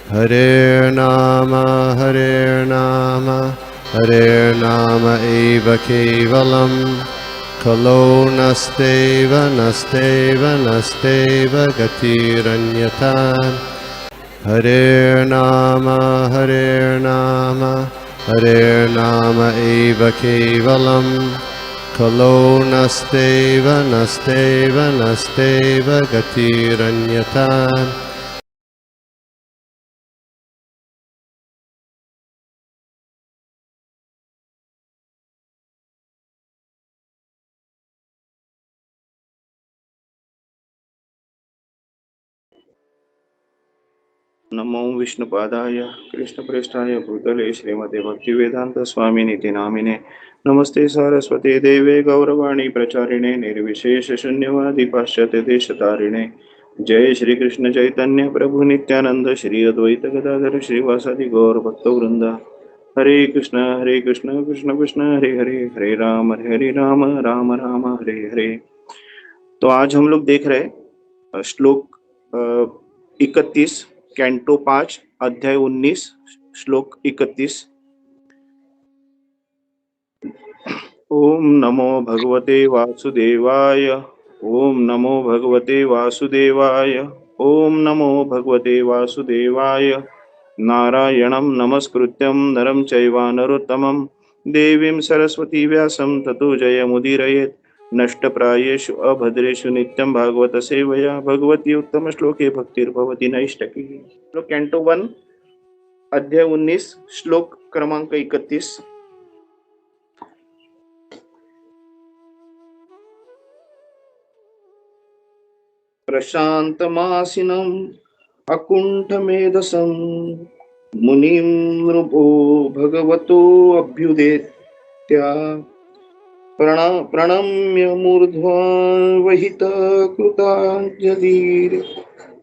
Hare Nama Hare Nama eva kevalam Kalo nasteva nasteva nasteva gatiranyatan Hare Nama Hare Nama eva kevalam Kalo nasteva nasteva nasteva gatiranyatan नमो विष्णुपादाय कृष्णप्रेष्ठाय भूतले श्रीमते भक्तिवेदांत स्वामिनीति नामिने नमस्ते सारस्वते देवे गौरवाणी प्रचारिणे निर्विशेष शून्यवादी पाश्चात्य देशतारिणे जय श्री कृष्ण चैतन्य प्रभु नित्यानंद श्री अद्वैत गदाधर श्रीवासादि गौर भक्तवृंद हरे कृष्ण कृष्ण कृष्ण हरे हरे हरे राम राम राम हरे हरे। तो आज हम लोग देख रहे श्लोक 31 कैंटो 5 अध्याय 19 श्लोक 31। ओम नमो भगवते वासुदेवाय ओम नमो भगवते वासुदेवाय ओम नमो भगवते वासुदेवाय नारायणं नमस्कृत्यं नरं चैव नरोत्तमं देवीं सरस्वती व्यासं ततो जयमुदीरयेत् नष्टप्रायेषु अभद्रेषु नित्यं भागवत सेवया भगवती उत्तम श्लोके भक्तिर्भवति नैष्टकी। कैंटो 1 अध्याय 19 श्लोक क्रमांक 31। प्रशान्तमासिनम् अकुण्ठमेधसं मुनिं नृपो भगवतो अभ्युदेत्या प्रणम्य मूर्ध्वावहित कृताञ्जलिर्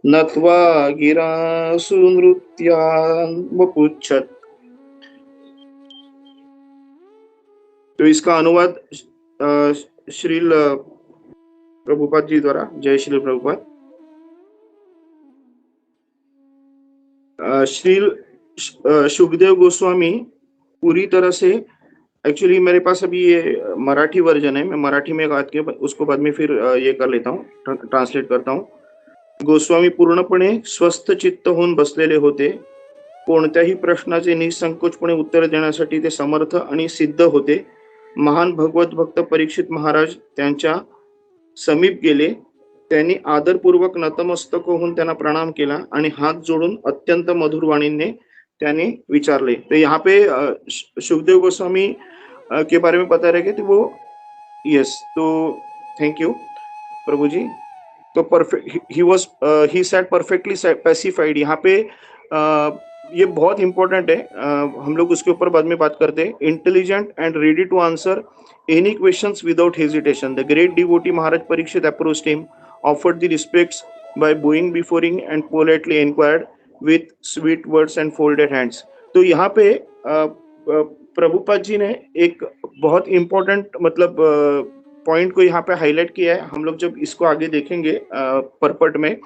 नत्वा गिरा सुनृत्यान् वपुच्छत्। तो इसका अनुवाद श्रील प्रभुपाद जी द्वारा। जय श्री प्रभुपाद। श्रील सुखदेव गोस्वामी पूरी तरह से, एक्चुअली मेरे पास अभी ये मराठी वर्जन है, मैं मराठी में उसको बाद में फिर ये कर लेता हूँ, ट्रांसलेट करता हूँ। गोस्वामी पूर्णपणे स्वस्थ चित्त होऊन बसलेले होते, कोणत्याही प्रश्नाचे निसंकोचपणे उत्तर देण्यासाठी ते समर्थ आणि सिद्ध होते। महान भगवत भक्त परीक्षित महाराज त्यांच्या समीप गेले, त्यांनी आदरपूर्वक नतमस्तक होऊन त्यांना प्रणाम केला आणि हात जोडून अत्यंत मधुर वाणीने त्याने विचारले। तो यहाँ पे सुखदेव गोस्वामी के बारे में बता रहे कि वो यस, तो थैंक यू प्रभु जी। तो perfect he said perfectly pacified. यहाँ पे ये बहुत इंपॉर्टेंट है, हम लोग उसके ऊपर बाद में बात करते हैं। Intelligent and ready to answer any questions without hesitation. The great devotee Maharaj Parikshit approached him, offered the respects by bowing before him and politely inquired with sweet words and folded hands. तो यहाँ पे प्रभुपाद जी ने एक बहुत important मतलब point को यहाँ पे हाईलाइट किया है। हम लोग जब इसको आगे देखेंगे परपट में,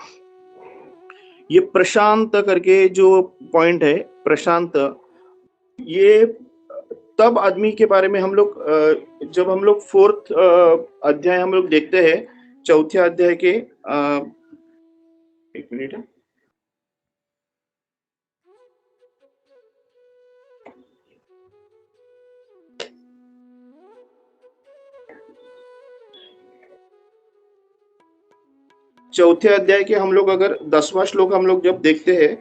ये प्रशांत करके जो पॉइंट है, प्रशांत, ये तब आदमी के बारे में हम लोग जब हम लोग 4th अध्याय हम लोग देखते हैं, 4थे अध्याय के एक मिनट है, चौथे अध्याय के हम लोग अगर 10वां श्लोक हम लोग जब देखते हैं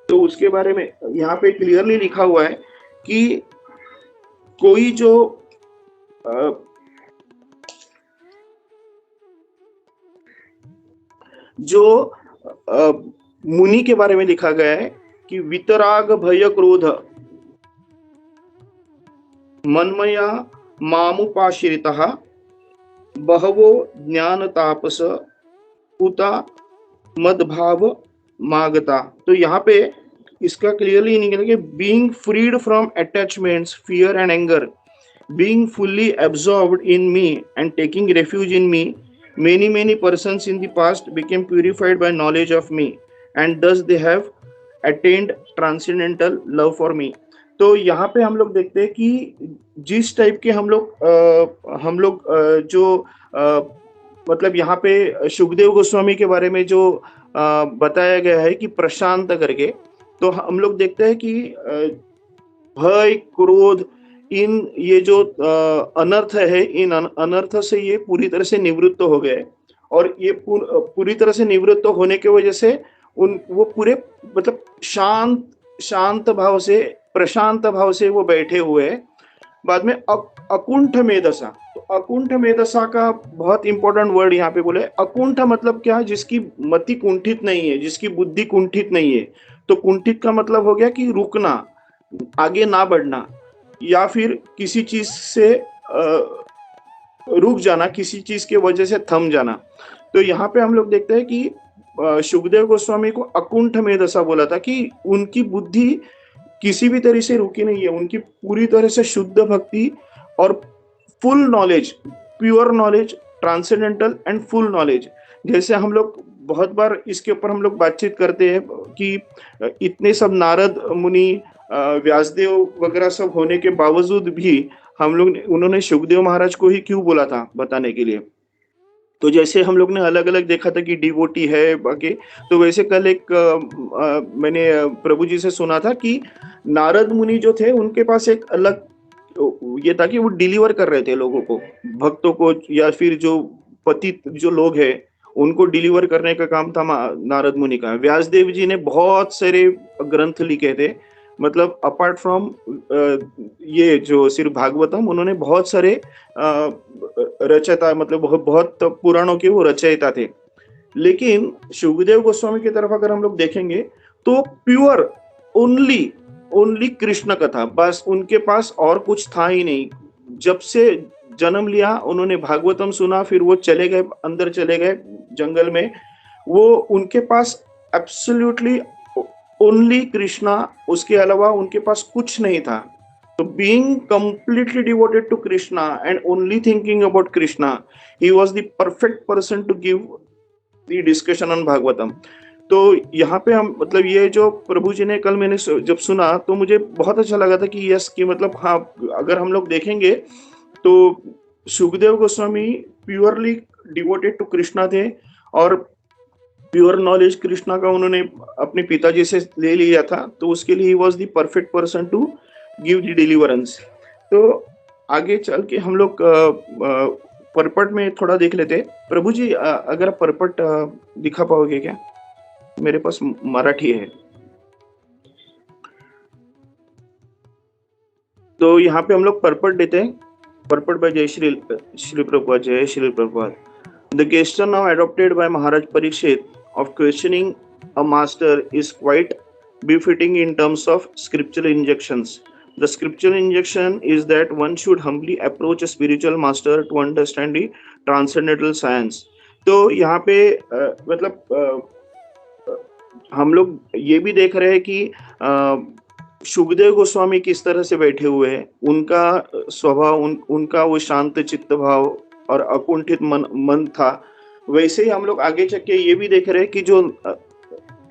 तो उसके बारे में यहाँ पे क्लियरली लिखा हुआ है कि कोई जो मुनि के बारे में लिखा गया है कि वितराग भय क्रोध मनमया मामुपाश्रितः बहवो ज्ञान तापस उता मदभाव मागता। तो यहाँ पे इसका क्लियरली निकल के being freed from attachments, fear and anger, being fully absorbed in me and taking refuge in me, many persons in the past became purified by knowledge of me, and thus they have attained transcendental love for me। तो यहाँ पे हम लोग देखते हैं कि जिस type के हम लोग जो मतलब यहाँ पे सुखदेव गोस्वामी के बारे में जो बताया गया है कि प्रशांत करके, तो हम लोग देखते हैं कि भय, क्रोध, इन ये जो अनर्थ है, इन अनर्थ से ये पूरी तरह से निवृत्त हो गए और ये पूरी तरह से निवृत्त होने की वजह से उन वो पूरे मतलब शांत शांत भाव से, प्रशांत भाव से वो बैठे हुए हैं। बाद में अकुंठ मेधसा, तो अकुंठ मेधसा का बहुत इंपॉर्टेंट वर्ड यहाँ पे बोले। अकुंठ मतलब क्या? जिसकी मति कुंठित नहीं है, जिसकी बुद्धि कुंठित नहीं है। तो कुंठित का मतलब हो गया कि रुकना, आगे ना बढ़ना, या फिर किसी चीज से रुक जाना, किसी चीज के वजह से थम जाना। तो यहाँ पे हम लोग देखते हैं कि सुखदेव गोस्वामी को अकुंठ मेधसा बोला था कि उनकी बुद्धि किसी भी तरह से रुकी नहीं है, उनकी पूरी तरह से शुद्ध भक्ति और full knowledge, pure knowledge, transcendental and full knowledge. जैसे हम लोग बहुत बार इसके ऊपर हम लोग बातचीत करते हैं कि इतने सब नारद मुनि, व्यासदेव वगैरह सब होने के बावजूद भी उन्होंने सुखदेव महाराज को ही क्यों बोला था बताने के लिए। तो जैसे हम लोग ने अलग-अलग देखा था कि डिवोटी है बाकी, तो वैसे कल मैंने प्रभु जी से सुना था कि नारद मुनि जो थे उनके पास एक अलग ये था कि वो डिलीवर कर रहे थे लोगों को, भक्तों को, या फिर जो पतित जो लोग हैं उनको डिलीवर करने का काम था नारद मुनि का। व्यासदेव जी ने बहुत सारे ग्रंथ लिखे थे, मतलब अपार्ट फ्रॉम ये जो सिर्फ भागवतम, उन्होंने बहुत सारे रचयिता, मतलब बहुत पुराणों के वो रचयिता थे। लेकिन सुखदेव गोस्वामी की तरफ अगर हम लोग देखेंगे तो प्योर ओनली कृष्ण कथा, बस उनके पास और कुछ था ही नहीं। जब से जन्म लिया उन्होंने भागवतम सुना, फिर वो चले गए, अंदर चले गए जंगल में, वो उनके पास एब्सोल्युटली ओनली कृष्णा, उसके अलावा उनके पास कुछ नहीं था। तो being completely devoted to Krishna and only thinking about Krishna, he was the perfect person to give the discussion on Bhagavatam. तो यहाँ पे हम मतलब ये जो प्रभु जी ने कल मैंने जब सुना तो मुझे बहुत अच्छा लगा था कि यस, कि मतलब हाँ, अगर हम लोग देखेंगे तो Sukhdev Goswami purely devoted to Krishna थे और प्योर नॉलेज कृष्णा का उन्होंने अपने पिताजी से ले लिया था, तो उसके लिए ही was the perfect person to give the deliverance. तो आगे चल के हम लोग परपट में थोड़ा देख लेते। प्रभु जी अगर आप परपट दिखा पाओगे क्या? मेरे पास मराठी है। तो यहाँ पे हम लोग परपट देते हैं। परपट बाय जय श्री प्रभुपाद, जय Shri Prabhupada. The gesture now adopted by Maharaj Parikshit of questioning a master is quite befitting in terms of scriptural injunctions. The scriptural injunction is that one should humbly approach a spiritual master to understand the transcendental science. तो यहाँ पे हम लोग ये भी देख रहे हैं कि सुखदेव गोस्वामी किस तरह से बैठे हुए हैं, उनका स्वभाव, उनका वो शांत चित्त भाव और अकुंठित मन था। वैसे ही हम लोग आगे चल के ये भी देख रहे हैं कि जो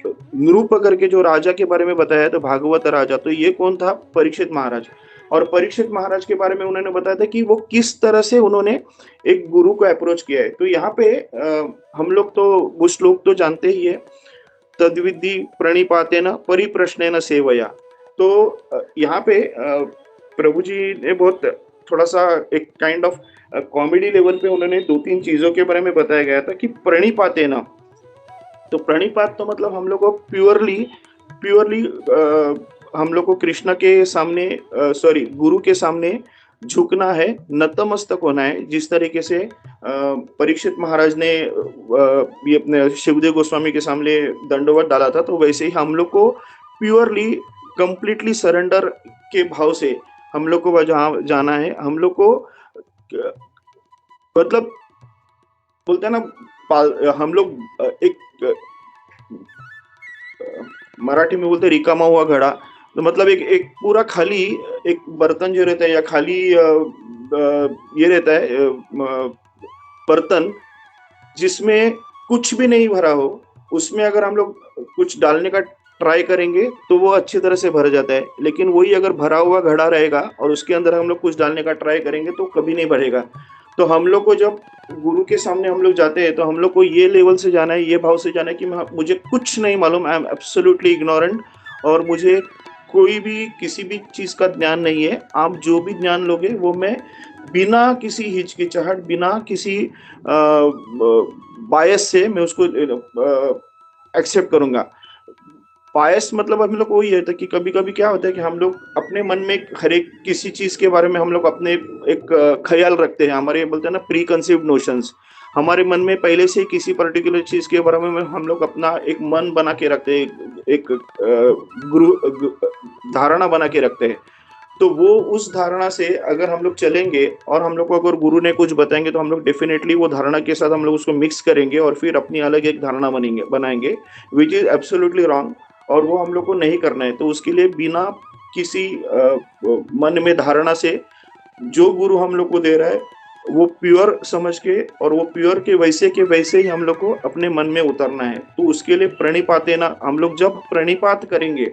नृप करके जो राजा के बारे में बताया था, भागवत राजा, तो ये कौन था? परीक्षित महाराज। और परीक्षित महाराज के बारे में उन्होंने बताया था कि वो किस तरह से उन्होंने एक गुरु को अप्रोच किया है। तो यहाँ पे हम लोग तो वो श्लोक तो जानते ही है, तद्विद्धि प्रणिपातेन परिप्रश्नेन सेवया। तो यहाँ पे प्रभु जी ने बहुत थोड़ा सा एक काइंड ऑफ कॉमेडी लेवल पे उन्होंने 2-3 चीजों के बारे में बताया गया था कि प्रणिपातेन, तो प्रणिपात तो मतलब हम लोग को प्योरली हम लोग को कृष्ण के सामने गुरु के सामने झुकना है, नतमस्तक होना है। जिस तरीके से परीक्षित महाराज ने ये अपने सुखदेव गोस्वामी के सामने दंडवत डाला था, तो वैसे ही हम लोग को प्योरली कंप्लीटली सरेंडर के भाव से हम लोग को जहाँ जाना है। हम लोग को मतलब बोलते हैं ना, हम लोग एक मराठी में बोलते रिकामा हुआ घड़ा, तो मतलब एक पूरा खाली एक बर्तन जो रहता है, या खाली ये रहता है बर्तन जिसमें कुछ भी नहीं भरा हो, उसमें अगर हम लोग कुछ डालने का ट्राई करेंगे तो वो अच्छी तरह से भर जाता है, लेकिन वही अगर भरा हुआ घड़ा रहेगा और उसके अंदर हम लोग कुछ डालने का ट्राई करेंगे तो कभी नहीं भरेगा। तो हम लोग को जब गुरु के सामने हम लोग जाते हैं तो हम लोग को ये लेवल से जाना है, ये भाव से जाना है कि मुझे कुछ नहीं मालूम, आई एम एब्सोल्युटली इग्नोरेंट और मुझे कोई भी किसी भी चीज़ का ज्ञान नहीं है। आप जो भी ज्ञान लोगे वो मैं बिना किसी हिचकिचाहट, बिना किसी बायस से मैं उसको एक्सेप्ट करूँगा। बायस मतलब हम लोग को वही है था कि कभी-कभी क्या होता है कि हम लोग अपने मन में हर एक किसी चीज़ के बारे में हम लोग अपने एक ख़्याल रखते हैं। हमारे बोलते हैं ना प्री कंसीव्ड नोशंस। हमारे मन में पहले से ही किसी पर्टिकुलर चीज़ के बारे में हम लोग अपना एक मन बना के रखते हैं, एक धारणा बना के रखते हैं। तो वो उस धारणा से अगर हम लोग चलेंगे और हम लोग को अगर गुरु ने कुछ बताएँगे तो हम लोग डेफ़िनेटली वो धारणा के साथ हम लोग उसको मिक्स करेंगे और फिर अपनी अलग एक धारणा बनाएँगे, व्हिच इज़ एब्सोल्युटली रॉन्ग और वो हम लोग को नहीं करना है। तो उसके लिए बिना किसी मन में धारणा से जो गुरु हम लोग को दे रहा है, वो प्योर समझ के और वो प्योर के वैसे ही हम लोग को अपने मन में उतारना है। तो उसके लिए प्रणिपातेन हम लोग जब प्रणिपात करेंगे,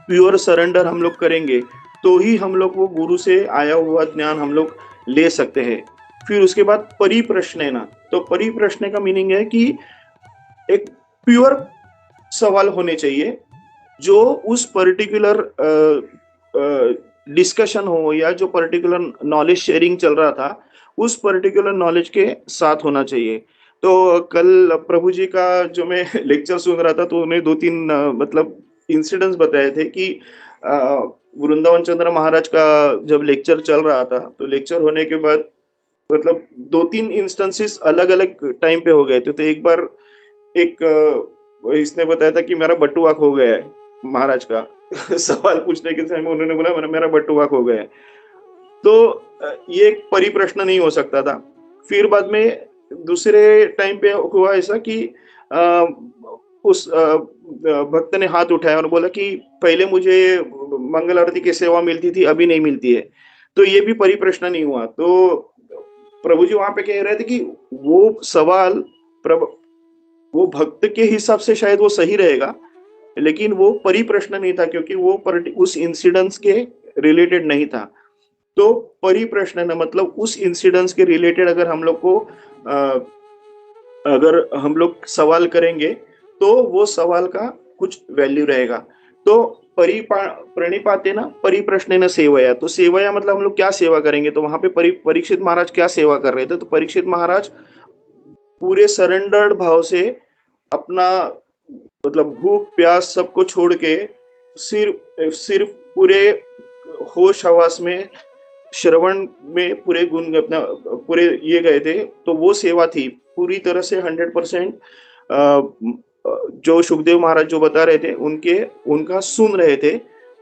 प्योर सरेंडर हम लोग करेंगे, तो ही हम लोग वो गुरु से आया हुआ ज्ञान हम लोग ले सकते हैं। फिर उसके बाद परिप्रश्नेन, तो परिप्रश्न का मीनिंग है कि एक प्योर सवाल होने चाहिए, जो उस पर्टिकुलर डिस्कशन हो या जो पर्टिकुलर नॉलेज शेयरिंग चल रहा था, उस पर्टिकुलर नॉलेज के साथ होना चाहिए। तो कल प्रभु जी का जो मैं लेक्चर सुन रहा था तो उन्हें 2-3 मतलब इंसिडेंट्स बताए थे कि अ, वृंदावन चंद्र महाराज का जब लेक्चर चल रहा था, तो लेक्चर होने के बाद मतलब 2-3 इंस्टेंसेस अलग-अलग टाइम पे हो गए थे। तो एक बार एक इसने बताया था कि मेरा बटुआ खो गया है, महाराज का। सवाल पूछने के समय उन्होंने बोला मेरा मेरा बटुआ खो गया है। तो ये एक परिप्रश्न नहीं हो सकता था। फिर बाद में दूसरे टाइम पे हुआ ऐसा कि अ, उस भक्त ने हाथ उठाया और बोला कि पहले मुझे मंगल आरती की सेवा मिलती थी, अभी नहीं मिलती है। तो ये भी परिप्रश्न नहीं हुआ। तो प्रभु जी वहाँ पे कह रहे थे कि वो सवाल प्रभ वो भक्त के हिसाब से शायद वो सही रहेगा, लेकिन वो परिप्रश्न नहीं था क्योंकि वो उस इंसिडेंस के रिलेटेड नहीं था। तो परिप्रश्न ना मतलब उस इंसिडेंस के रिलेटेड अगर हम लोग को अगर हम लोग सवाल करेंगे, तो वो सवाल का कुछ वैल्यू रहेगा। तो प्रणिपातेन परिप्रश्नेन सेवया, तो सेवया मतलब हम लोग क्या सेवा करेंगे? तो वहाँ पे परीक्षित महाराज क्या सेवा कर रहे थे? तो परीक्षित महाराज पूरे सरेंडर्ड भाव से अपना मतलब भूख प्यास सबको छोड़ के सिर्फ सिर्फ पूरे होश हवास में श्रवण में पूरे गुण अपना पूरे ये गए थे, तो वो सेवा थी पूरी तरह से 100%। जो सुखदेव महाराज जो बता रहे थे उनके उनका सुन रहे थे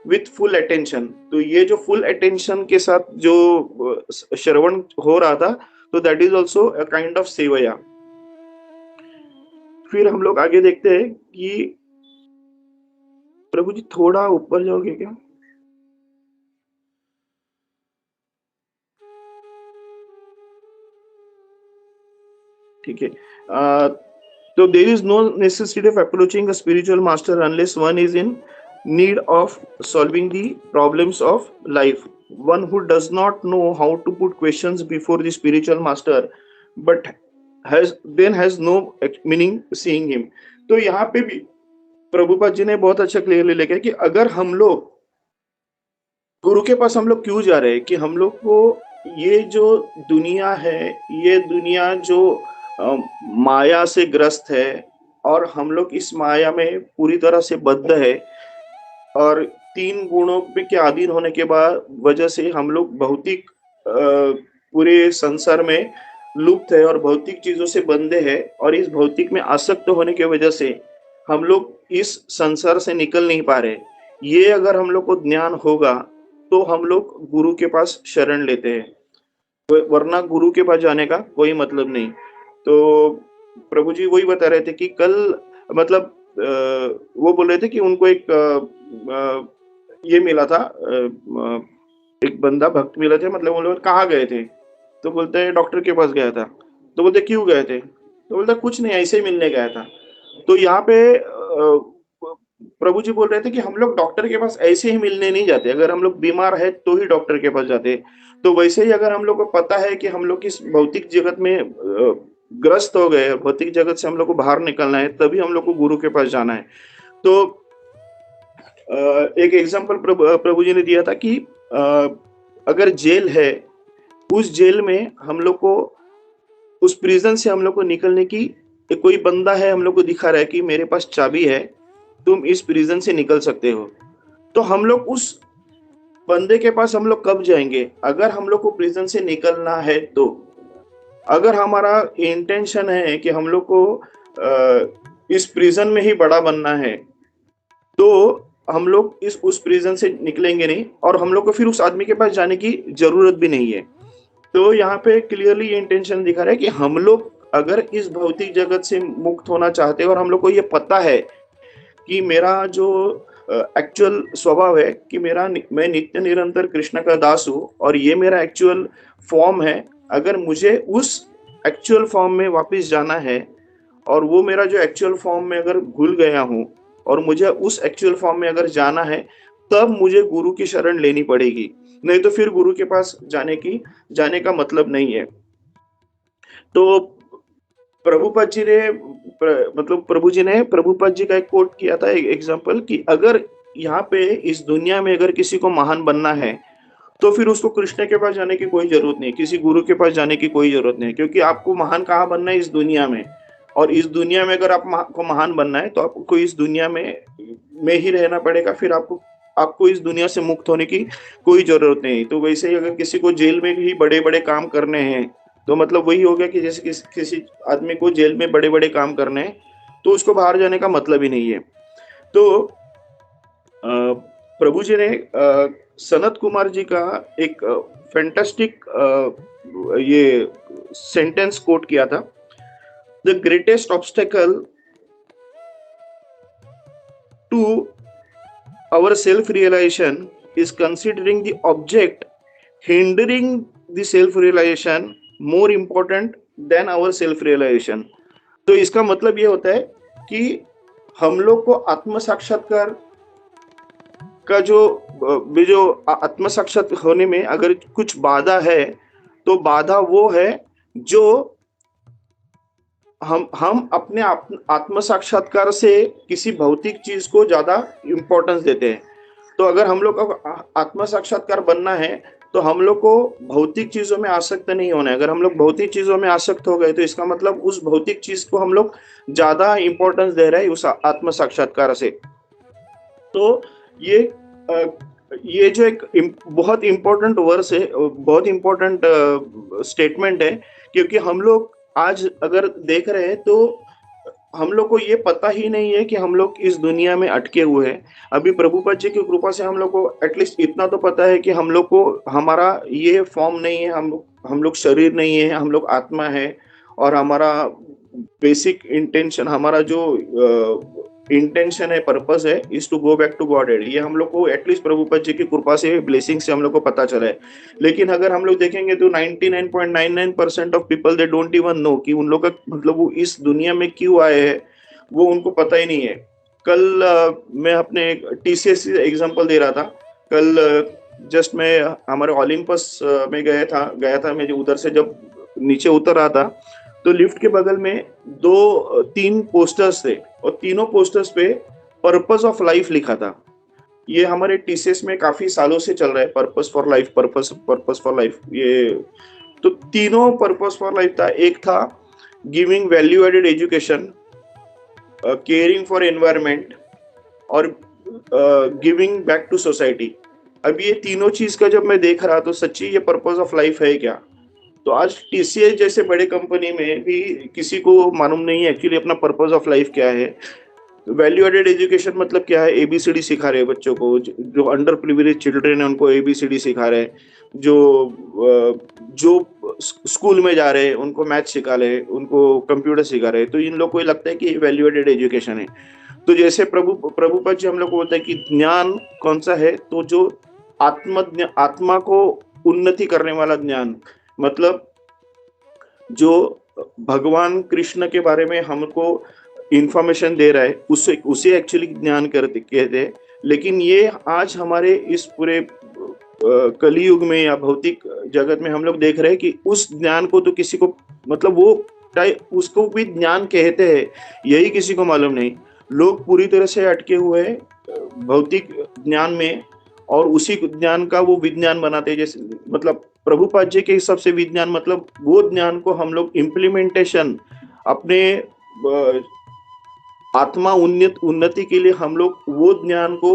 विथ फुल अटेंशन। तो ये जो फुल अटेंशन के साथ जो श्रवण हो रहा था, तो that is also a kind of सेवया। फिर हम लोग आगे देखते हैं कि प्रभु जी थोड़ा ऊपर जाओगे क्या? ठीक है। तो there is no necessity of approaching a spiritual master unless one is in need of solving the problems of life. One who does not know how to put questions before the spiritual master, but has no meaning seeing him. तो यहाँ पे भी प्रभुपाद जी ने बहुत अच्छा clearly लिखा है कि अगर हम लोग गुरु के पास हम लोग क्यों जा रहे हैं कि हम लोग को ये जो दुनिया है, ये दुनिया जो माया से ग्रस्त है और हम लोग इस माया में पूरी तरह से बद्ध है और 3 गुणों पे के अधीन होने के बाद वजह से हम लोग भौतिक पूरे संसार में लुप्त है और भौतिक चीजों से बंधे हैं और इस भौतिक में आसक्त होने की वजह से हम लोग इस संसार से निकल नहीं पा रहे। ये अगर हम लोग को ज्ञान होगा तो हम लोग गुरु के पास शरण लेते हैं, वरना गुरु के पास जाने का कोई मतलब नहीं। तो प्रभु जी वही बता रहे थे कि कल मतलब वो बोल रहे थे कि उनको एक ये मिला था, एक बंदा भक्त मिला था, मतलब वो लोग कहाँ गए थे? तो बोलते हैं डॉक्टर के पास गया था। तो बोलते क्यों गए थे? तो बोलता कुछ नहीं, ऐसे ही मिलने गया था। तो यहाँ पे प्रभु जी बोल रहे थे कि हम लोग डॉक्टर के पास ऐसे ही मिलने नहीं जाते, अगर हम लोग बीमार है तो ही डॉक्टर के पास जाते। तो वैसे ही अगर हम लोग को पता है कि हम लोग इस भौतिक जगत में ग्रस्त हो गए, भौतिक जगत से हम लोग को बाहर निकलना है, तभी हम लोग को गुरु के पास जाना है। तो एक एग्जाम्पल प्रभु जी ने दिया था कि अगर जेल है, उस जेल में हम लोग को, उस प्रिजन से हम लोग को निकलने की, एक कोई बंदा है हम लोग को दिखा रहा है कि मेरे पास चाबी है, तुम इस प्रिजन से निकल सकते हो। तो हम लोग उस बंदे के पास हम लोग कब जाएंगे? अगर हम लोग को प्रिजन से निकलना है तो। अगर हमारा इंटेंशन है कि हम लोग को इस प्रिजन में ही बड़ा बनना है, तो हम लोग इस उस प्रिजन से निकलेंगे नहीं, और हम लोग को फिर उस आदमी के पास जाने की जरूरत भी नहीं है। तो यहाँ पे क्लियरली ये इंटेंशन दिखा रहा है कि हम लोग अगर इस भौतिक जगत से मुक्त होना चाहते हैं, और हम लोग को ये पता है कि मेरा जो एक्चुअल स्वभाव है कि मैं नित्य निरंतर कृष्ण का दास हूँ, और ये मेरा एक्चुअल फॉर्म है। अगर मुझे उस एक्चुअल फॉर्म में वापस जाना है, और वो मेरा जो एक्चुअल फॉर्म में अगर भूल गया हूँ, और मुझे उस एक्चुअल फॉर्म में अगर जाना है, तब मुझे गुरु की शरण लेनी पड़ेगी। नहीं तो फिर गुरु के पास जाने का मतलब नहीं है। तो प्रभुपाद जी ने प्रभुपाद जी का एक कोट किया था, एक एग्जांपल, कि अगर यहाँ पे इस दुनिया में अगर किसी को महान बनना है, तो फिर उसको कृष्ण के पास जाने की कोई जरूरत नहीं, किसी गुरु के पास जाने की कोई जरूरत नहीं, क्योंकि आपको महान कहाँ बनना है? इस दुनिया में। और इस दुनिया में अगर आपको महान बनना है, तो आपको इस दुनिया में ही रहना पड़ेगा। फिर आपको इस दुनिया से मुक्त होने की कोई जरूरत नहीं। तो वैसे ही अगर किसी को जेल में भी बड़े बड़े काम करने हैं, तो मतलब वही हो गया कि जैसे किसी आदमी को जेल में बड़े बड़े काम करने हैं, तो उसको बाहर जाने का मतलब ही नहीं है। तो प्रभु जी ने सनत कुमार जी का एक फैंटास्टिक ये सेंटेंस कोट किया था। The greatest obstacle to our self-realization is considering the object hindering the self-realization more important than our self-realization। तो इसका मतलब ये होता है कि हम लोग को आत्म साक्षात्कार का जो आत्म साक्षात होने में अगर कुछ बाधा है, तो बाधा वो है जो हम अपने आत्म साक्षात्कार से किसी भौतिक चीज को ज्यादा इम्पोर्टेंस देते हैं। तो अगर हम लोग को आत्म साक्षात्कार बनना है, तो हम लोग को भौतिक चीजों में आसक्त नहीं होना है। अगर हम लोग भौतिक चीजों में आसक्त हो गए, तो इसका मतलब उस भौतिक चीज को हम लोग ज्यादा इम्पोर्टेंस दे रहे हैं उस आत्म साक्षात्कार से। तो ये जो एक बहुत इम्पोर्टेंट वर्स है, बहुत इम्पोर्टेंट स्टेटमेंट है, क्योंकि हम लोग आज अगर देख रहे हैं, तो हम लोग को ये पता ही नहीं है कि हम लोग इस दुनिया में अटके हुए हैं। अभी प्रभुपाद जी की कृपा से हम लोग को एटलीस्ट इतना तो पता है कि हम लोग को हमारा ये फॉर्म नहीं है, हम लोग शरीर नहीं है, हम लोग आत्मा है। और हमारा बेसिक इंटेंशन, हमारा जो इंटेंशन है, पर्पस है, is to go back to Godhead. ये हम लोग को एटलीस्ट प्रभुपाद जी की कृपा से, ब्लेसिंग से हम लोग को पता चला है। लेकिन अगर हम लोग देखेंगे तो 99.99% of people they don't even know कि उन लोग का मतलब वो इस दुनिया में क्यों आए हैं, वो उनको पता ही नहीं है। कल मैं अपने टीसीएस एग्जांपल दे रहा था। कल जस्ट मैं हमारे ओलंपस में गया था। मैं उधर से जब नीचे उतर रहा था, तो लिफ्ट के बगल में 2-3 पोस्टर्स थे, और तीनों पोस्टर्स पे पर्पस ऑफ लाइफ लिखा था। ये हमारे टीसीएस में काफी सालों से चल रहा है, purpose for life, purpose for life. ये तो तीनों पर्पस फॉर लाइफ था। एक था giving value added education, caring for environment, और गिविंग बैक टू सोसाइटी। अब ये तीनों चीज का जब मैं देख रहा, तो सच्ची ये पर्पस ऑफ लाइफ है क्या? तो आज टीसीएस जैसे बड़े कंपनी में भी किसी को मालूम नहीं है एक्चुअली अपना पर्पस ऑफ लाइफ क्या है। वैल्यू एडेड एजुकेशन मतलब क्या है? एबीसीडी सिखा रहे हैं बच्चों को, जो अंडर प्रिविलेज चिल्ड्रेन है उनको एबीसीडी सिखा रहे हैं। जो स्कूल में जा रहे हैं उनको मैथ सिखा रहे हैं, उनको कंप्यूटर सिखा रहे हैं। तो इन लोग को लगता है कि वैल्यू एडेड एजुकेशन है। तो जैसे प्रभुपाद जी हम लोग को बोलते हैं कि ज्ञान कौन सा है, तो जो आत्मा को उन्नति करने वाला ज्ञान, मतलब जो भगवान कृष्ण के बारे में हमको इंफॉर्मेशन दे रहा है, उसे उसे एक्चुअली ज्ञान कहते हैं। लेकिन ये आज हमारे इस पूरे कलयुग में या भौतिक जगत में हम लोग देख रहे हैं कि उस ज्ञान को तो किसी को, मतलब वो उसको भी ज्ञान कहते हैं, यही किसी को मालूम नहीं। लोग पूरी तरह से अटके हुए हैं भौतिक ज्ञान में, और उसी ज्ञान का वो विज्ञान बनाते हैं। जैसे मतलब प्रभुपाद जी के हिसाब से विज्ञान मतलब वो ज्ञान को हम लोग इम्प्लीमेंटेशन अपने आत्मा उन्नति के लिए हम लोग वो ज्ञान को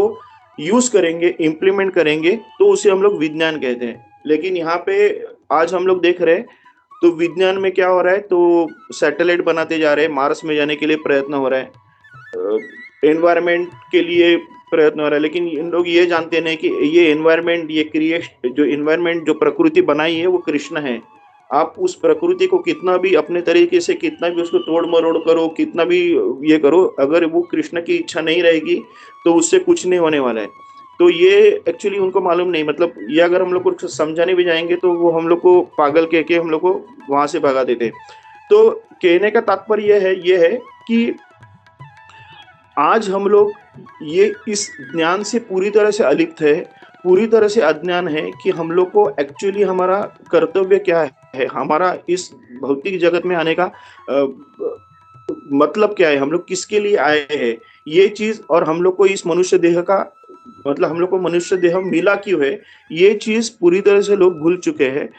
यूज करेंगे, इम्प्लीमेंट करेंगे, तो उसे हम लोग विज्ञान कहते हैं। लेकिन यहाँ पे आज हम लोग देख रहे हैं तो विज्ञान में क्या हो रहा है, तो सैटेलाइट बनाते जा रहे हैं, मार्स में जाने के लिए प्रयत्न हो रहा है, एनवायरमेंट के लिए प्रयत्न हो रहा है। लेकिन इन लोग ये जानते नहीं कि ये एनवायरमेंट, ये जो एनवायरमेंट जो प्रकृति बनाई है वो कृष्ण है। आप उस प्रकृति को कितना भी अपने तरीके से, कितना भी उसको तोड़ मरोड़ करो, कितना भी ये करो, अगर वो कृष्ण की इच्छा नहीं रहेगी तो उससे कुछ नहीं होने वाला है। तो ये एक्चुअली उनको मालूम नहीं, मतलब ये अगर हम लोग को समझाने भी जाएंगे तो वो हम लोग को पागल कह के हम लोग को वहां से भगा देते। तो कहने का तात्पर्य ये है कि आज हम लोग ये इस ज्ञान से पूरी तरह से अलिप्त है, पूरी तरह से अज्ञान है कि हम लोग को एक्चुअली हमारा कर्तव्य क्या है, हमारा इस भौतिक जगत में आने का मतलब क्या है, हम लोग किसके लिए आए हैं, ये चीज। और हम लोग को इस मनुष्य देह का मतलब हम लोग को मनुष्य देह मिला क्यों है, ये चीज पूरी तरह से लोग भूल चुके हैं।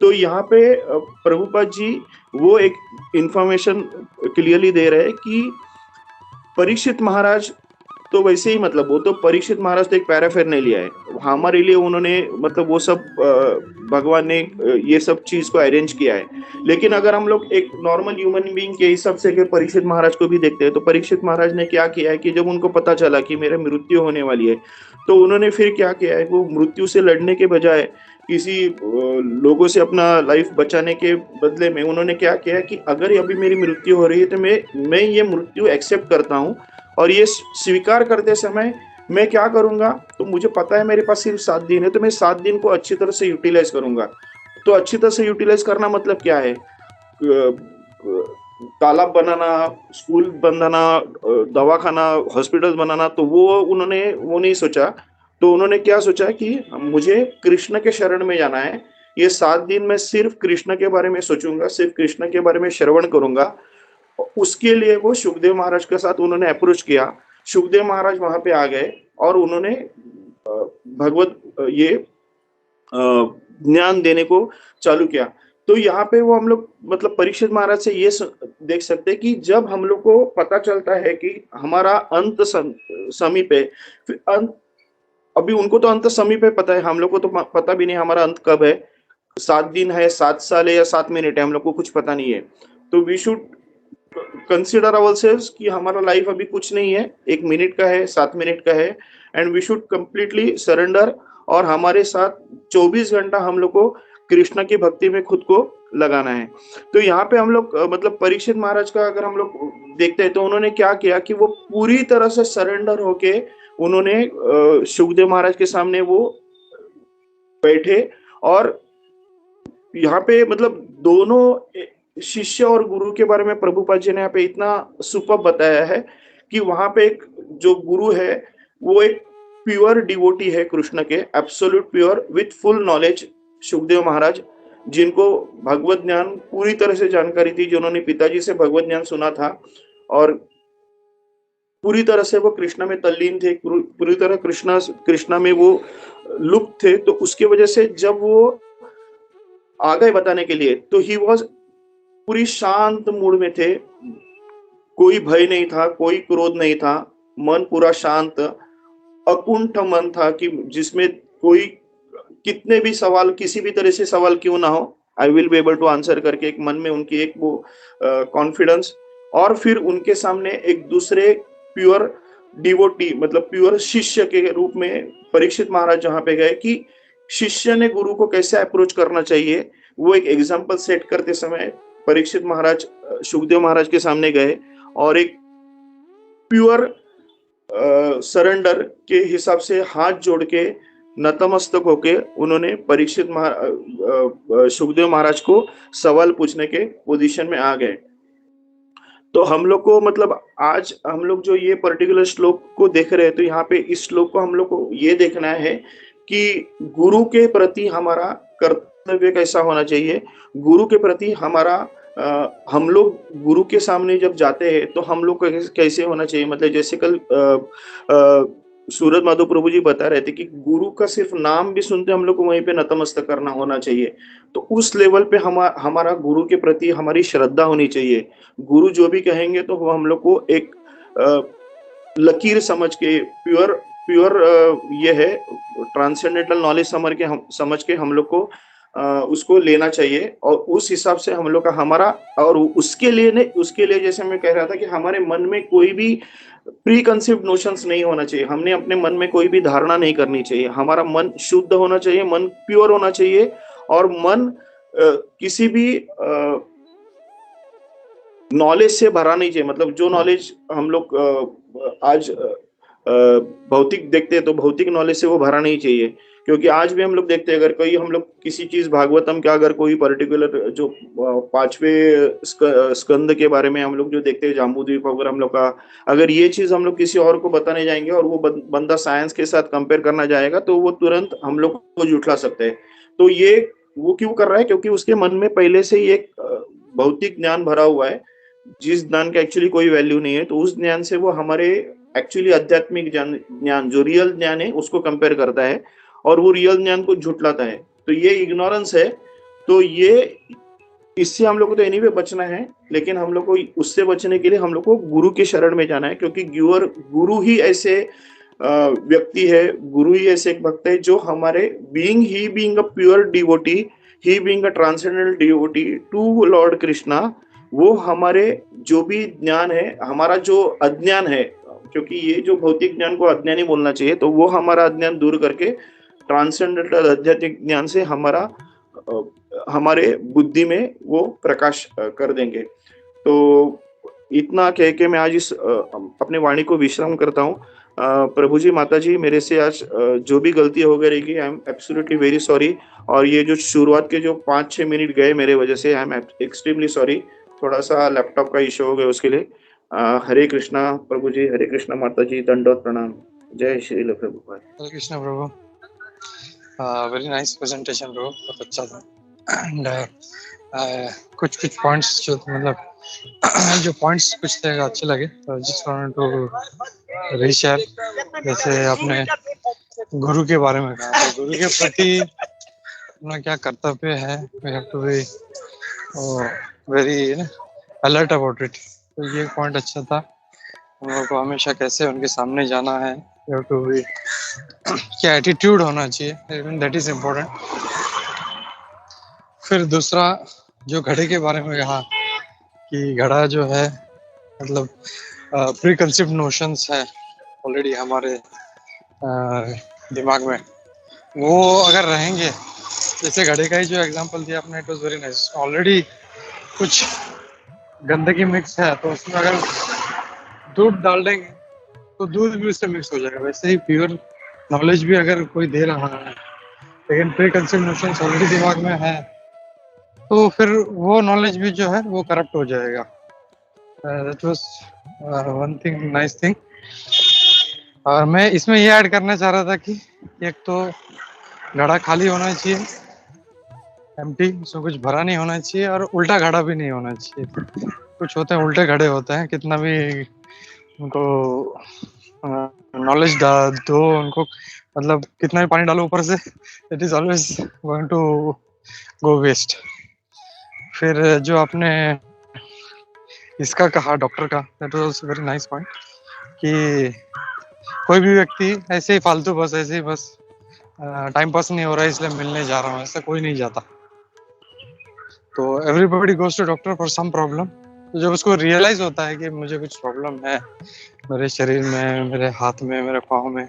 तो यहाँ पे प्रभुपाद जी वो एक इंफॉर्मेशन क्लियरली दे रहे हैं कि परीक्षित महाराज तो वैसे ही, मतलब वो तो परीक्षित महाराज तो एक पैराफेर नहीं लिया है हमारे लिए, उन्होंने मतलब वो सब भगवान ने ये सब चीज को अरेंज किया है। लेकिन अगर हम लोग एक नॉर्मल ह्यूमन बीइंग के हिसाब से परीक्षित महाराज को भी देखते हैं, तो परीक्षित महाराज ने क्या किया है कि जब उनको पता चला कि मेरे मृत्यु होने वाली है, तो उन्होंने फिर क्या किया है, वो मृत्यु से लड़ने के बजाय किसी लोगों से अपना लाइफ बचाने के बदले में उन्होंने क्या किया कि अगर अभी मेरी मृत्यु हो रही है तो मैं ये मृत्यु एक्सेप्ट करता हूँ, और ये स्वीकार करते समय मैं क्या करूंगा, तो मुझे पता है मेरे पास सिर्फ 7 दिन है, तो मैं 7 दिन को अच्छी तरह से यूटिलाइज करूंगा। तो अच्छी तरह से यूटिलाइज करना मतलब क्या है, तालाब बनाना, स्कूल बनाना, दवाखाना, हॉस्पिटल बनाना, तो उन्होंने वो नहीं सोचा। तो उन्होंने क्या सोचा कि मुझे कृष्ण के शरण में जाना है, ये 7 दिन मैं सिर्फ कृष्ण के बारे में सोचूंगा, सिर्फ कृष्ण के बारे में श्रवण करूंगा। उसके लिए वो सुखदेव महाराज के साथ उन्होंने अप्रोच किया। सुखदेव महाराज वहां पे आ गए और उन्होंने भगवत ये ज्ञान देने को चालू किया। तो यहाँ पे वो हम लोग मतलब परीक्षित महाराज से ये देख सकते हैं कि जब हम लोग को पता चलता है कि हमारा अंत समीप है, फिर अंत, अभी उनको तो अंत समीप है पता है, हम लोग को तो पता भी नहीं हमारा अंत कब है, 7 दिन है, 7 साल है या 7 मिनट है, हम लोग को कुछ पता नहीं है। तो वी शुड कंसिडर आवरसेल्व्स कि हमारा लाइफ अभी कुछ नहीं है, 1 मिनट का है, 7 मिनट का है, and we should completely surrender, और हमारे साथ 24 घंटा हम लोग को कृष्ण की भक्ति में खुद को लगाना है। तो यहाँ पे हम लोग मतलब परीक्षित महाराज का अगर हम लोग देखते हैं तो उन्होंने क्या किया कि वो पूरी तरह से सरेंडर होके उन्होंने सुखदेव महाराज के सामने वो बैठे, और यहाँ पे मतलब दोनों शिष्य और गुरु के बारे में प्रभुपाद जी ने यहाँ पे इतना सुपर बताया है कि वहां पे एक जो गुरु है वो एक प्योर डिवोटी है कृष्ण के, absolute pure with full knowledge, Sukhdev Maharaj, जिनको भगवत ज्ञान पूरी तरह से जानकारी थी, जिन्होंने पिताजी से भगवत ज्ञान सुना था, और पूरी तरह से वो कृष्णा में तल्लीन थे, पूरी तरह कृष्णा में वो लुप्त थे। तो उसकी वजह से जब वो आ गए बताने के लिए तो ही वॉज पूरी शांत मूड में थे, कोई भय नहीं था, कोई क्रोध नहीं था, मन पूरा शांत अकुंठ मन था कि जिसमें कोई कितने भी सवाल, किसी भी तरह से सवाल क्यों ना हो, I will be able to answer करके एक मन में उनकी एक वो कॉन्फिडेंस। और फिर उनके सामने एक दूसरे प्योर डिवोटी मतलब प्योर शिष्य के रूप में परीक्षित महाराज जहाँ पे गए कि शिष्य ने गुरु को कैसे अप्रोच करना चाहिए, वो एक एग्जाम्पल सेट करते समय परीक्षित महाराज सुखदेव महाराज के सामने गए और एक प्योर सरेंडर के हिसाब से हाथ जोड़ के नतमस्तक होके उन्होंने परीक्षित सुखदेव महाराज को सवाल पूछने के पोजीशन में आ गए। तो हम लोग को मतलब आज हम लोग जो ये पर्टिकुलर श्लोक को देख रहे हैं, तो यहाँ पे इस श्लोक को हम लोग को ये देखना है कि गुरु के प्रति हमारा कर्तव्य कैसा होना चाहिए। गुरु के प्रति हमारा हम लोग गुरु के सामने जब जाते हैं तो हम लोग को कैसे होना चाहिए, मतलब जैसे कल सूरज माधो प्रभु जी बता रहे थे कि गुरु का सिर्फ नाम भी सुनते हम लोग को वहीं पे नतमस्तक करना होना चाहिए। तो उस लेवल पे हमारा गुरु के प्रति हमारी श्रद्धा होनी चाहिए। गुरु जो भी कहेंगे तो वो हम लोग को एक लकीर समझ के प्योर प्योर ये है ट्रांसेंडेंटल नॉलेज समझ के हम लोग को उसको लेना चाहिए, और उस हिसाब से हम लोग का हमारा, और उसके लिए जैसे मैं कह रहा था कि हमारे मन में कोई भी प्री कंसीव्ड नोशंस नहीं होना चाहिए। हमने अपने मन में कोई भी धारणा नहीं करनी चाहिए। हमारा मन शुद्ध होना चाहिए, मन प्योर होना चाहिए, और मन किसी भी नॉलेज से भरा नहीं चाहिए। मतलब जो नॉलेज हम लोग आज भौतिक देखते हैं तो भौतिक नॉलेज से वो भरा नहीं चाहिए, क्योंकि आज भी हम लोग देखते हैं अगर कोई हम लोग किसी चीज भागवतम का अगर कोई पर्टिकुलर जो 5वें स्कंद के बारे में हम लोग जो देखते हैं जाम्बूद्वीप वगैरह हम लोग का, अगर ये चीज हम लोग किसी और को बताने जाएंगे और वो बंदा साइंस के साथ कंपेयर करना जाएगा तो वो तुरंत हम लोग को जुटला सकते हैं। तो ये वो क्यों कर रहा है, क्योंकि उसके मन में पहले से ही एक भौतिक ज्ञान भरा हुआ है, जिस ज्ञान का एक्चुअली कोई वैल्यू नहीं है। तो उस ज्ञान से वो हमारे एक्चुअली आध्यात्मिक ज्ञान जो रियल ज्ञान है उसको कंपेयर करता है, और वो रियल ज्ञान को झुटलाता है। तो ये इग्नोरेंस है। तो ये इससे हम लोग को तो एनीवे बचना है, लेकिन हम लोग को उससे बचने के लिए हम लोग को गुरु के शरण में जाना है, क्योंकि गुरु ही ऐसे व्यक्ति है, गुरु ही ऐसे एक भक्त है जो हमारे being a pure devotee, he being a transcendental devotee to lord Krishna, वो हमारे जो भी ज्ञान है, हमारा जो अज्ञान है, क्योंकि ये जो भौतिक ज्ञान को अज्ञान ही बोलना चाहिए, तो वो हमारा अज्ञान दूर करके ट्रांसेंडेंटल आध्यात्मिक ज्ञान से हमारे बुद्धि में वो प्रकाश कर देंगे। तो इतना कह के मैं आज इस अपने वाणी को विश्राम करता हूँ। प्रभु जी, माता जी, मेरे से आज जो भी गलती हो गई रहेगी, I am absolutely very sorry. और ये जो शुरुआत के जो 5-6 मिनट गए मेरे वजह से, आई एम एक्सट्रीमली सॉरी। थोड़ा सा लैपटॉप का इश्यू हो गया उसके लिए। हरे कृष्णा प्रभु जी, हरे कृष्णा माता जी, दंडवत प्रणाम। जय श्री प्रभुपाद। हरे कृष्णा प्रभु। वेरी नाइस प्रेजेंटेशन प्रभु, बहुत अच्छा था। एंड कुछ पॉइंट्स जो मतलब जो पॉइंट्स कुछ थे अच्छे लगे, तो जस्ट वांट टू रीशेयर। जैसे आपने गुरु के बारे में कहा, तो गुरु के प्रति अपना क्या कर्तव्य है, we have to be very alert about it. तो ये पॉइंट अच्छा था। हम लोग को हमेशा कैसे उनके सामने जाना है, यू हैव टू बी क्या एटीट्यूड होना चाहिए, दैट इज इम्पोर्टेंट। फिर दूसरा जो घड़े के बारे में कहा कि घड़ा जो है मतलब प्री कंसीव्ड नोशंस है ऑलरेडी हमारे दिमाग में, वो अगर रहेंगे, जैसे घड़े का ही जो एग्जांपल दिया आपने, it was very nice. Already कुछ गंदगी मिक्स है, तो उसमें अगर दूध डाल देंगे तो दूध भी उससे मिक्स हो जाएगा। वैसे ही प्योर नॉलेज भी अगर कोई दे रहा है, लेकिन प्री कंसीव्ड नोशंस ऑलरेडी दिमाग में है, तो फिर वो नॉलेज भी जो है वो करप्ट हो जाएगा। That was one thing, nice thing. और मैं इसमें ये ऐड करना चाह रहा था कि एक तो घड़ा खाली होना चाहिए, एम्प्टी, उसमें कुछ भरा नहीं होना चाहिए, और उल्टा घड़ा भी नहीं होना चाहिए। कुछ होते हैं उल्टे घड़े होते हैं, कितना भी उनको नॉलेज दो उनको, मतलब कितना भी पानी डालो ऊपर से, it is always going to go waste. फिर जो आपने इसका कहा डॉक्टर का, that was very nice point, कि कोई भी व्यक्ति ऐसे ही फालतू बस ऐसे ही बस टाइम पास नहीं हो रहा है इसलिए मिलने जा रहा हूँ, ऐसा कोई नहीं जाता। तो everybody goes to doctor for some problem. तो जब उसको रियलाइज होता है कि मुझे कुछ प्रॉब्लम है मेरे शरीर में, मेरे हाथ में, मेरे पाँव में,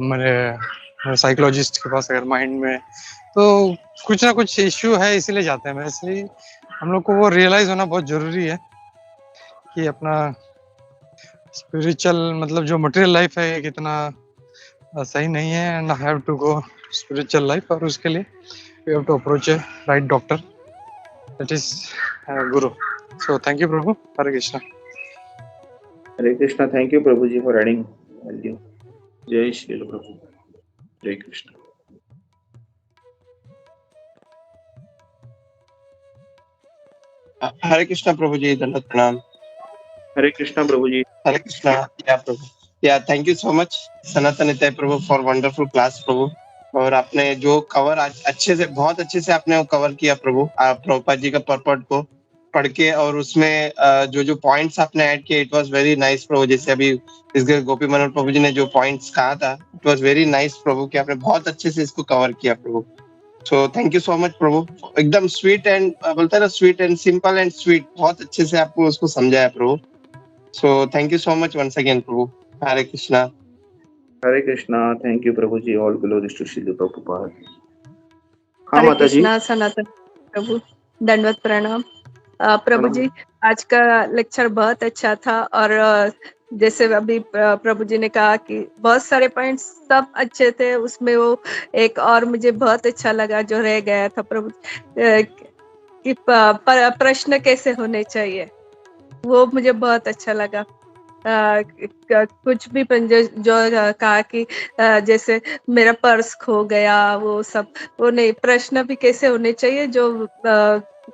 मेरे साइकोलॉजिस्ट के पास अगर माइंड में, तो कुछ ना कुछ इश्यू है इसीलिए जाते हैं। वैसे ही हम लोग को वो रियलाइज होना बहुत जरूरी है कि अपना स्पिरिचुअल मतलब जो मटेरियल लाइफ है कितना सही नहीं है, and I have to go spiritual life, और उसके लिए we have to approach a right doctor, that is guru. So thank you Prabhu, Hare Krishna. Hare Krishna, thank you Prabhu ji for adding value. जय श्री प्रभु, जय कृष्ण। हरे कृष्णा प्रभु जी, दंडवत प्रणाम। हरे कृष्णा प्रभु जी। हरे कृष्णा। या प्रभु, या thank you so much Sanatan Nitya Prabhu for wonderful class प्रभु। और आपने जो कवर आज अच्छे से, बहुत अच्छे से आपने वो कवर किया प्रभु, प्रभुपाद जी का पर्पट को पढ़ के, और उसमें जो जो पॉइंट्स आपने ऐड किए, इट वाज वेरी नाइस प्रभु। जैसे अभी इस गोपी मनोहर प्रभु जी ने जो पॉइंट्स कहा था, it was very nice Prabhu, कि आपने बहुत अच्छे से इसको कवर किया Prabhu. So thank you so much Prabhu. एकदम स्वीट एंड बोलते हैं ना, sweet and simple and sweet, बहुत अच्छे से आपको उसको समझाया Prabhu. So thank you so much once again Prabhu. Hare Krishna. Hare Krishna, thank you Prabhu ji. All glories to Srila Prabhupada. हाँ हरे माता जी। कृष्णा सनातन प्रभु, दंडवत प्रणाम। प्रभु जी, आज का लेक्चर बहुत अच्छा था। और जैसे अभी प्रभु जी ने कहा कि बहुत सारे पॉइंट्स सब अच्छे थे, उसमें वो एक और मुझे बहुत अच्छा लगा जो रह गया था प्रभु, कि प्रश्न कैसे होने चाहिए, वो मुझे बहुत अच्छा लगा। कुछ भी जो कहा कि जैसे मेरा पर्स खो गया, वो सब, वो नहीं, प्रश्न भी कैसे होने चाहिए जो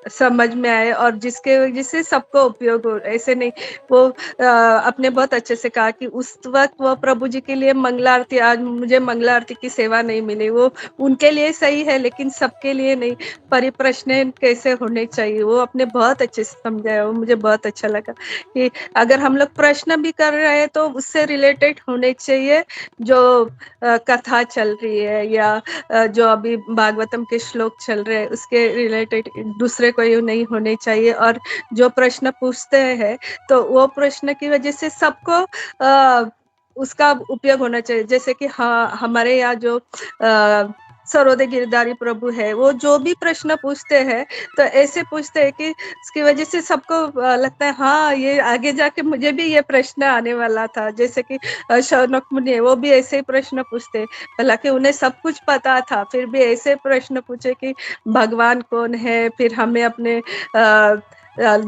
समझ में आए और जिससे सबको उपयोग हो, ऐसे नहीं। वो अपने बहुत अच्छे से कहा कि उस वक्त वो प्रभु जी के लिए मंगला आरती, आज मुझे मंगला आरती की सेवा नहीं मिली, वो उनके लिए सही है लेकिन सबके लिए नहीं। परिप्रश्न कैसे होने चाहिए वो अपने बहुत अच्छे से समझाया, वो मुझे बहुत अच्छा लगा कि अगर हम लोग प्रश्न भी कर रहे हैं तो उससे रिलेटेड होने चाहिए, जो कथा चल रही है या जो अभी भागवतम के श्लोक चल रहे हैं उसके रिलेटेड दूसरे कोई नहीं होने चाहिए। और जो प्रश्न पूछते हैं तो वो प्रश्न की वजह से सबको उसका उपयोग होना चाहिए। जैसे कि हाँ, हमारे यहाँ जो सरोदे गिरधारी प्रभु है, वो जो भी प्रश्न पूछते हैं तो ऐसे पूछते हैं कि उसकी वजह से सबको लगता है हाँ, ये आगे जाके मुझे भी ये प्रश्न आने वाला था। जैसे कि शौनक मुनि है, वो भी ऐसे ही प्रश्न पूछते, हालांकि उन्हें सब कुछ पता था, फिर भी ऐसे प्रश्न पूछे कि भगवान कौन है, फिर हमें अपने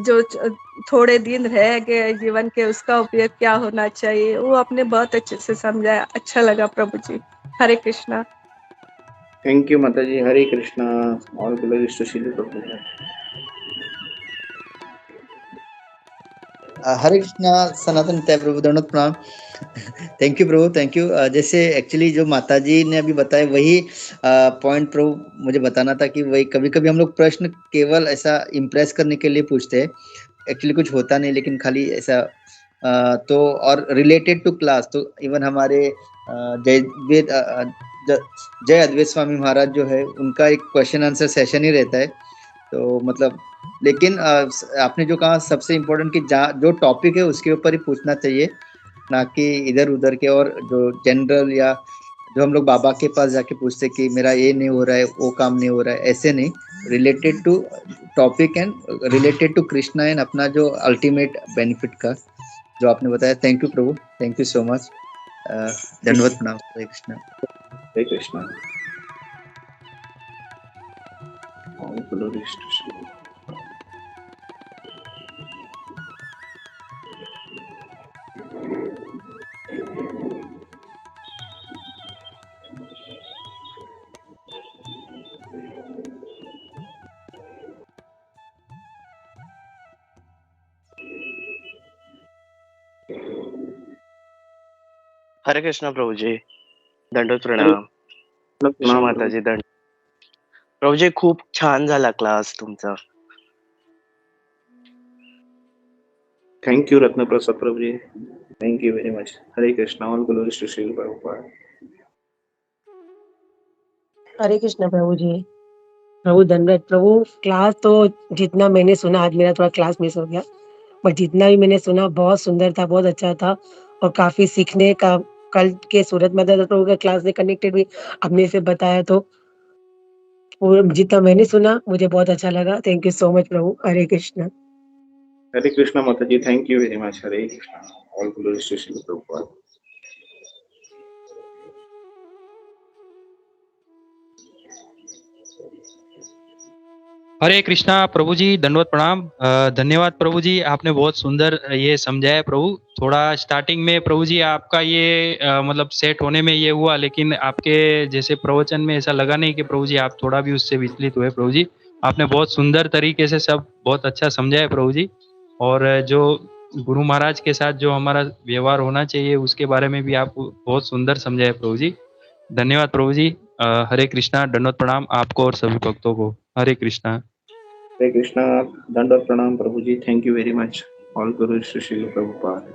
जो थोड़े दिन रह गए जीवन के उसका उपयोग क्या होना चाहिए, वो आपने बहुत अच्छे से समझाया। अच्छा लगा प्रभु जी। हरे कृष्णा। थैंक यू माता जी। Hare Krishna. All glories to Srila Prabhupada. Hare Krishna Sanatan Nitya Prabhu, दंडवत प्रणाम। Thank you Prabhu, thank you. जैसे एक्चुअली जो माता जी ने अभी बताया वही पॉइंट प्रभु मुझे बताना था कि वही कभी कभी हम लोग प्रश्न केवल ऐसा इम्प्रेस करने के लिए पूछते हैं, एक्चुअली कुछ होता नहीं, लेकिन खाली ऐसा तो और रिलेटेड टू क्लास, तो इवन हमारे जय वेद जय अद्वैत स्वामी महाराज जो है, उनका एक क्वेश्चन आंसर सेशन ही रहता है। तो मतलब, लेकिन आपने जो कहा सबसे इम्पोर्टेंट कि जो टॉपिक है उसके ऊपर ही पूछना चाहिए, ना कि इधर उधर के, और जो जनरल या जो हम लोग बाबा के पास जाके पूछते कि मेरा ये नहीं हो रहा है, वो काम नहीं हो रहा है, ऐसे नहीं। Related to topic and related to Krishna and अपना जो अल्टीमेट बेनिफिट का जो आपने बताया। Thank you Prabhu, thank you so much. धन्यवाद, प्रणाम। Hare Krishna. Hare Krishna. All glories to Srila. Hare Krishna Prabhu ji, दंडवत प्रणाम। कृष्ण प्रणाम प्रभु। माताजी, दंड प्रभू जी, खूप छान झाला क्लास तुमचा। Thank you Ratna Prasad Prabhu ji. Thank you very much. Hare Krishna. All glories to Srila Prabhupada. Hare Krishna Prabhu ji. Prabhu दंडवत प्रभु। क्लास तो जितना मैंने सुना, आज मेरा थोड़ा क्लास मिस हो गया, बट जितना भी मैंने सुना बहुत सुंदर था, बहुत अच्छा था और काफी सीखने का। कल के सूरत मदर प्रभु का क्लास से कनेक्टेड भी आपने से बताया, तो जितना मैंने सुना मुझे बहुत अच्छा लगा। Thank you so much Prabhu. Hare Krishna. Hare Krishna माता जी। Thank you very much. Hare Krishna. All glories to Srila Prabhupada. Hare Krishna Prabhu ji, दंडवत प्रणाम। धन्यवाद प्रभु जी, आपने बहुत सुंदर ये समझाया प्रभु। थोड़ा स्टार्टिंग में प्रभु जी आपका ये मतलब सेट होने में ये हुआ, लेकिन आपके जैसे प्रवचन में ऐसा लगा नहीं कि प्रभु जी आप थोड़ा भी उससे विचलित हुए। प्रभु जी आपने बहुत सुंदर तरीके से सब बहुत अच्छा समझाया प्रभु जी। और जो गुरु महाराज के साथ जो हमारा व्यवहार होना चाहिए उसके बारे में भी आप बहुत सुंदर समझाए प्रभु जी। धन्यवाद प्रभु जी। हरे कृष्णा, दंडवत प्रणाम आपको और सभी भक्तों को। हरे कृष्णा। हरे कृष्णा, दंडवत प्रणाम Prabhu ji. Thank you very much. All guru Shri शिल प्रभुपाद।